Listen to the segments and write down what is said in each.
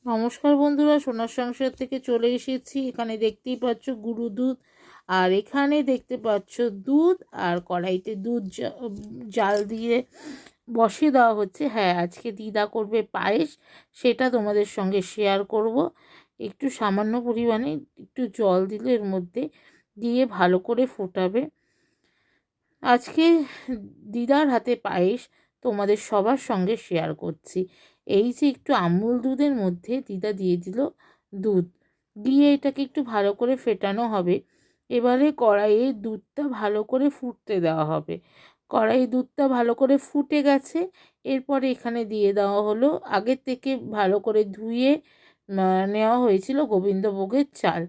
নমস্কার বন্ধুরা, সোনার সংসার থেকে চলে এসেছি। এখানে দেখতেই পাচ্ছ গুঁড়ো দুধ, আর এখানে দেখতে পাচ্ছ দুধ, আর কড়াইতে দুধ জাল দিয়ে বসিয়ে দেওয়া হচ্ছে। হ্যাঁ, আজকে দিদা করবে পায়েস, সেটা তোমাদের সঙ্গে শেয়ার করব। একটু সামান্য পরিমাণে একটু জল দিলে এর মধ্যে দিয়ে ভালো করে ফোটাবে। আজকে দিদার হাতে পায়েস তোমাদের সবার সঙ্গে শেয়ার করছি। এই যে একটু আমুল দুধের মধ্যে দিদা দিয়ে দিল দুধ, দিয়ে এটাকে একটু ভালো করে ফেটানো হবে। এবারে কড়াইয়ে দুধটা ভালো করে ফুটতে দেওয়া হবে। কড়াইয়ে দুধটা ভালো করে ফুটে গেছে। এরপরে এখানে দিয়ে দেওয়া হলো আগের থেকে ভালো করে ধুয়ে নেওয়া হয়েছিল গোবিন্দভোগের চাল,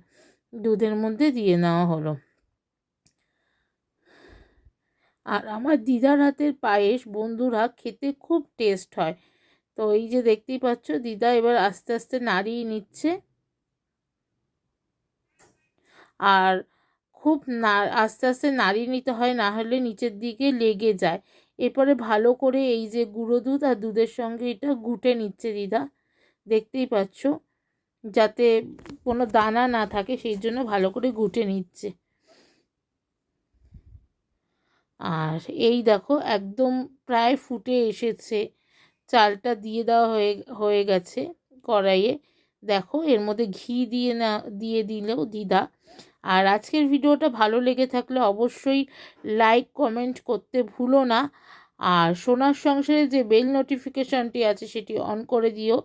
দুধের মধ্যে দিয়ে নেওয়া হলো। আর আমার দিদার হাতের পায়েস বন্ধুরা খেতে খুব টেস্ট হয়। তো এই যে দেখতেই পাচ্ছ দিদা এবার আস্তে আস্তে নাড়িয়ে নিচ্ছে, আর খুব আস্তে আস্তে নাড়িয়ে নিতে হয়, না হলে নিচের দিকে লেগে যায়। এরপরে ভালো করে এই যে গুঁড়ো দুধ আর দুধের সঙ্গে এটা ঘুটে নিচ্ছে দিদা, দেখতেই পাচ্ছ, যাতে কোনো দানা না থাকে সেই জন্য ভালো করে ঘুটে নিচ্ছে। আর এই দেখো একদম প্রায় ফুটে এসেছে, চালটা দিয়ে দেওয়া হয়ে গেছে কড়াইয়ে। দেখো এর মধ্যে ঘি দিয়ে দিলেও দিদা। আর আজকের ভিডিওটা ভালো লেগে থাকলে অবশ্যই লাইক কমেন্ট করতে ভুলো না। আর সোনার সংসারে যে বেল নোটিফিকেশনটি আছে সেটি অন করে দিও,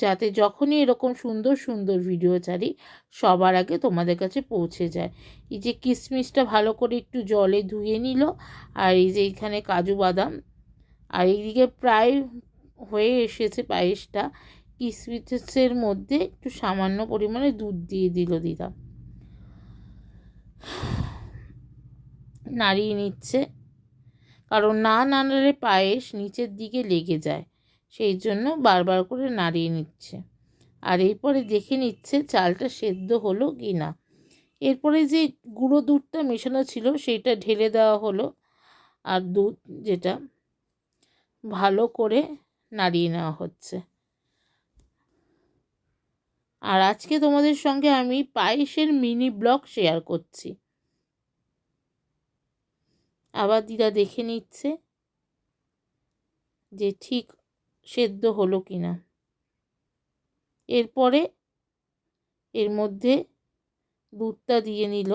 যাতে যখনই এরকম সুন্দর সুন্দর ভিডিও ছাড়ি সবার আগে তোমাদের কাছে পৌঁছে যায়। এই যে কিশমিশটা ভালো করে একটু জলে ধুয়ে নিল, আর এই যে এখানে কাজু বাদাম, আর এইদিকে প্রায় হয়ে এসেছে পায়েসটা। কিশমিশের মধ্যে একটু সামান্য পরিমাণে দুধ দিয়ে দিল দিদা, নাড়িয়ে নিচ্ছে, কারণ না নাড়লে পায়েস নিচের দিকে লেগে যায়, সেই জন্য বারবার করে নাড়িয়ে নিচ্ছে। আর এরপরে দেখে নিচ্ছে চালটা সেদ্ধ হলো কি না। এরপরে যে গুঁড়ো দুধটা মেশানো ছিল সেইটা ঢেলে দেওয়া হলো, আর দুধ যেটা ভালো করে নাড়িয়ে নেওয়া হচ্ছে। আর আজকে তোমাদের সঙ্গে আমি পায়েসের মিনি ব্লগ শেয়ার করছি। আবার দিদা দেখে নিচ্ছে যে ঠিক সেদ্ধ হলো কি না। এরপরে এর মধ্যে দুধটা দিয়ে নিল,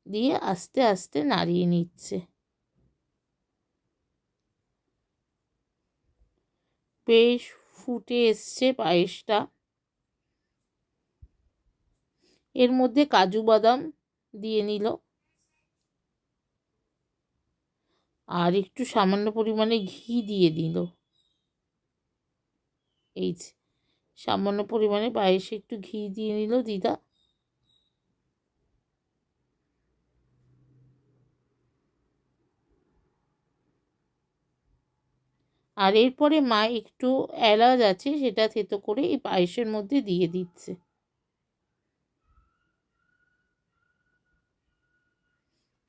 দিয়ে আস্তে আস্তে নাড়িয়ে নিচ্ছে। বেশ ফুটে এসছে পায়েসটা। এর মধ্যে কাজু বাদাম দিয়ে নিল, আর একটু সামান্য পরিমাণে ঘি দিয়ে দিল। এই যে সামান্য পরিমাণে পায়েসে একটু ঘি দিয়ে নিল দিদা। আর এরপরে মা একটু এলাচ আছে সেটা থেতো করে এই পায়েসের মধ্যে দিয়ে দিচ্ছে।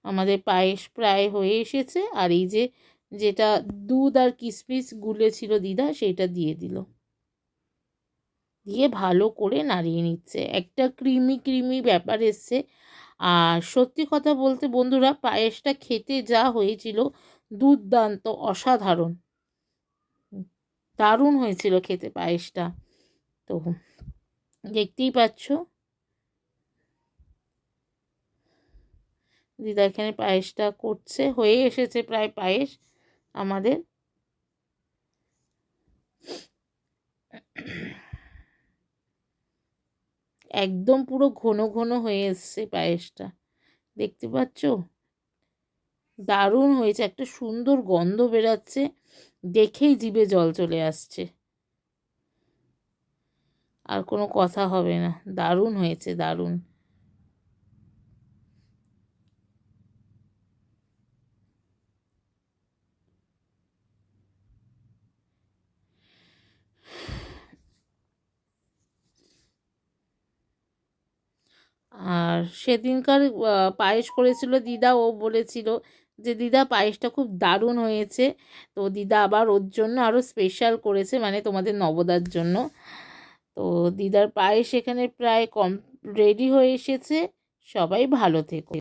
আমাদের পায়েস প্রায় হয়ে এসেছে। আর এই যে যেটা দুধ আর কিশমিশ গুলেছিল দিদা, সেটা দিয়ে দিল, দিয়ে ভালো করে নাড়িয়ে নিচ্ছে। একটা ক্রিমি ক্রিমি ব্যাপার এসছে। আর সত্যি কথা বলতে বন্ধুরা, পায়েসটা খেতে যা হয়েছিল দুর্দান্ত, অসাধারণ, দারুণ হয়েছিল খেতে পায়েসটা। তো দেখতেই পাচ্ছ দিদা এখানে পায়েসটা করছে, হয়ে এসেছে প্রায় পায়েস আমাদের। একদম পুরো ঘন ঘন হয়ে এসছে পায়েসটা, দেখতে পাচ্ছ, দারুণ হয়েছে, একটা সুন্দর গন্ধ বেরাচ্ছে, দেখেই জিভে জল চলে আসছে, আর কোনো কথা হবে না। দারুণ হয়েছে, দারুণ। আর সেদিনকার পায়েস করেছিল দিদা, ও বলেছিল যে দিদা পায়েসটা খুব দারুণ হয়েছে। তো দিদা আবার ওর জন্য আরও স্পেশাল করেছে, মানে তোমাদের নবদার জন্য। তো দিদার পায়েস এখানে প্রায় রেডি হয়ে এসেছে। সবাই ভালো থেকো।